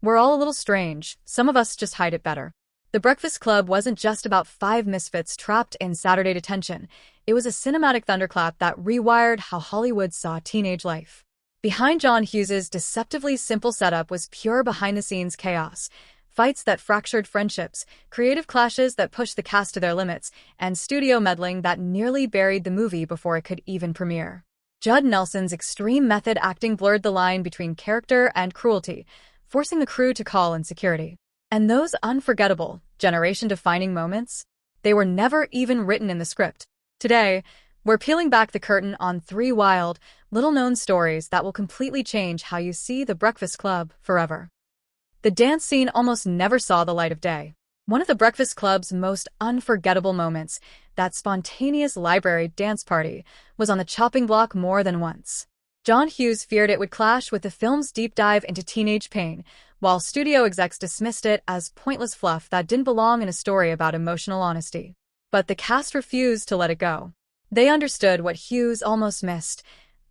We're all a little strange, some of us just hide it better. The Breakfast Club wasn't just about five misfits trapped in Saturday detention. It was a cinematic thunderclap that rewired how Hollywood saw teenage life. Behind John Hughes's deceptively simple setup was pure behind-the-scenes chaos. Fights that fractured friendships, creative clashes that pushed the cast to their limits, and studio meddling that nearly buried the movie before it could even premiere. Judd Nelson's extreme method acting blurred the line between character and cruelty, forcing the crew to call in security. And those unforgettable, generation-defining moments? They were never even written in the script. Today, we're peeling back the curtain on three wild, little-known stories that will completely change how you see The Breakfast Club forever. The dance scene almost never saw the light of day. One of The Breakfast Club's most unforgettable moments, that spontaneous library dance party, was on the chopping block more than once. John Hughes feared it would clash with the film's deep dive into teenage pain, while studio execs dismissed it as pointless fluff that didn't belong in a story about emotional honesty. But the cast refused to let it go. They understood what Hughes almost missed.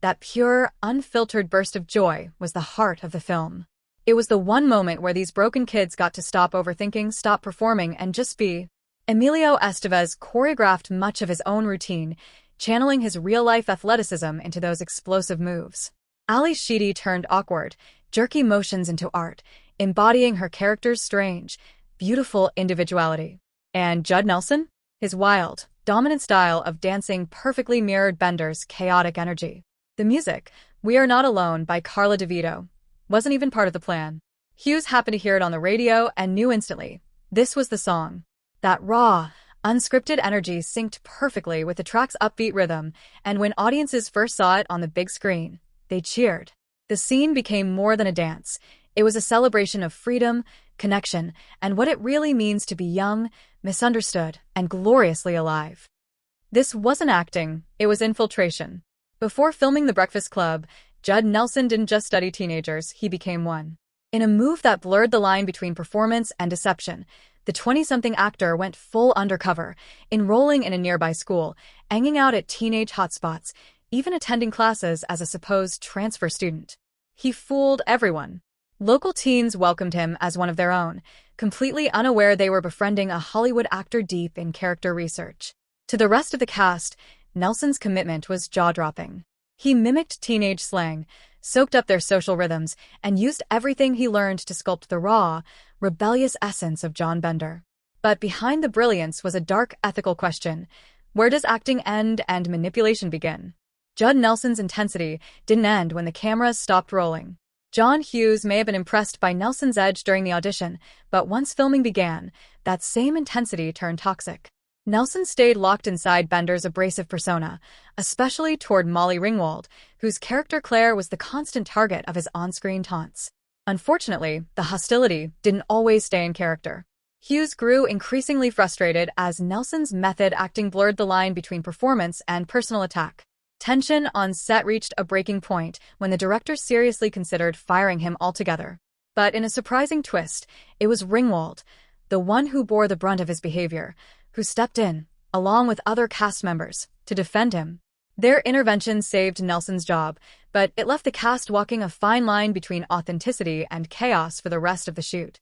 That pure, unfiltered burst of joy was the heart of the film. It was the one moment where these broken kids got to stop overthinking, stop performing, and just be. Emilio Estevez choreographed much of his own routine, channeling his real-life athleticism into those explosive moves. Ali Sheedy turned awkward, jerky motions into art, embodying her character's strange, beautiful individuality. And Judd Nelson? His wild, dominant style of dancing perfectly mirrored Bender's chaotic energy. The music, We Are Not Alone by Carla DeVito, wasn't even part of the plan. Hughes happened to hear it on the radio and knew instantly. This was the song. That raw, unscripted energy synced perfectly with the track's upbeat rhythm, and when audiences first saw it on the big screen, they cheered. The scene became more than a dance. It was a celebration of freedom, connection, and what it really means to be young, misunderstood, and gloriously alive. This wasn't acting, it was infiltration. Before filming The Breakfast Club, Judd Nelson didn't just study teenagers, he became one. In a move that blurred the line between performance and deception, the 20-something actor went full undercover, enrolling in a nearby school, hanging out at teenage hotspots, even attending classes as a supposed transfer student. He fooled everyone. Local teens welcomed him as one of their own, completely unaware they were befriending a Hollywood actor deep in character research. To the rest of the cast, Nelson's commitment was jaw-dropping. He mimicked teenage slang, soaked up their social rhythms, and used everything he learned to sculpt the raw, rebellious essence of John Bender. But behind the brilliance was a dark ethical question. Where does acting end and manipulation begin? Judd Nelson's intensity didn't end when the cameras stopped rolling. John Hughes may have been impressed by Nelson's edge during the audition, but once filming began, that same intensity turned toxic. Nelson stayed locked inside Bender's abrasive persona, especially toward Molly Ringwald, whose character Claire was the constant target of his on-screen taunts. Unfortunately, the hostility didn't always stay in character. Hughes grew increasingly frustrated as Nelson's method acting blurred the line between performance and personal attack. Tension on set reached a breaking point when the director seriously considered firing him altogether. But in a surprising twist, it was Ringwald, the one who bore the brunt of his behavior, who stepped in, along with other cast members, to defend him. Their intervention saved Nelson's job, but it left the cast walking a fine line between authenticity and chaos for the rest of the shoot.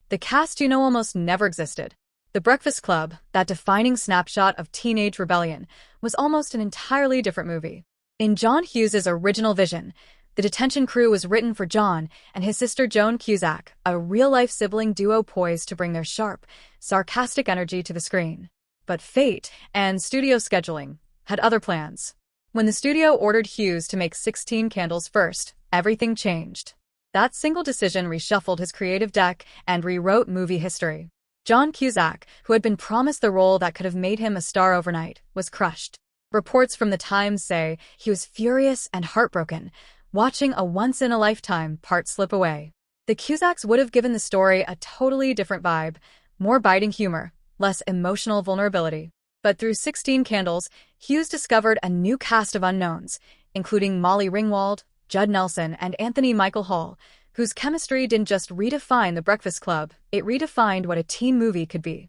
The cast almost never existed. The Breakfast Club, that defining snapshot of teenage rebellion, was almost an entirely different movie. In John Hughes's original vision, the detention crew was written for John and his sister John Cusack, a real-life sibling duo poised to bring their sharp, sarcastic energy to the screen. But fate and studio scheduling had other plans. When the studio ordered Hughes to make 16 Candles first, everything changed. That single decision reshuffled his creative deck and rewrote movie history. John Cusack, who had been promised the role that could have made him a star overnight, was crushed. Reports from the Times say he was furious and heartbroken, watching a once-in-a-lifetime part slip away. The Cusacks would have given the story a totally different vibe, more biting humor, less emotional vulnerability. But through 16 Candles, Hughes discovered a new cast of unknowns, including Molly Ringwald, Judd Nelson, and Anthony Michael Hall, whose chemistry didn't just redefine The Breakfast Club, it redefined what a teen movie could be.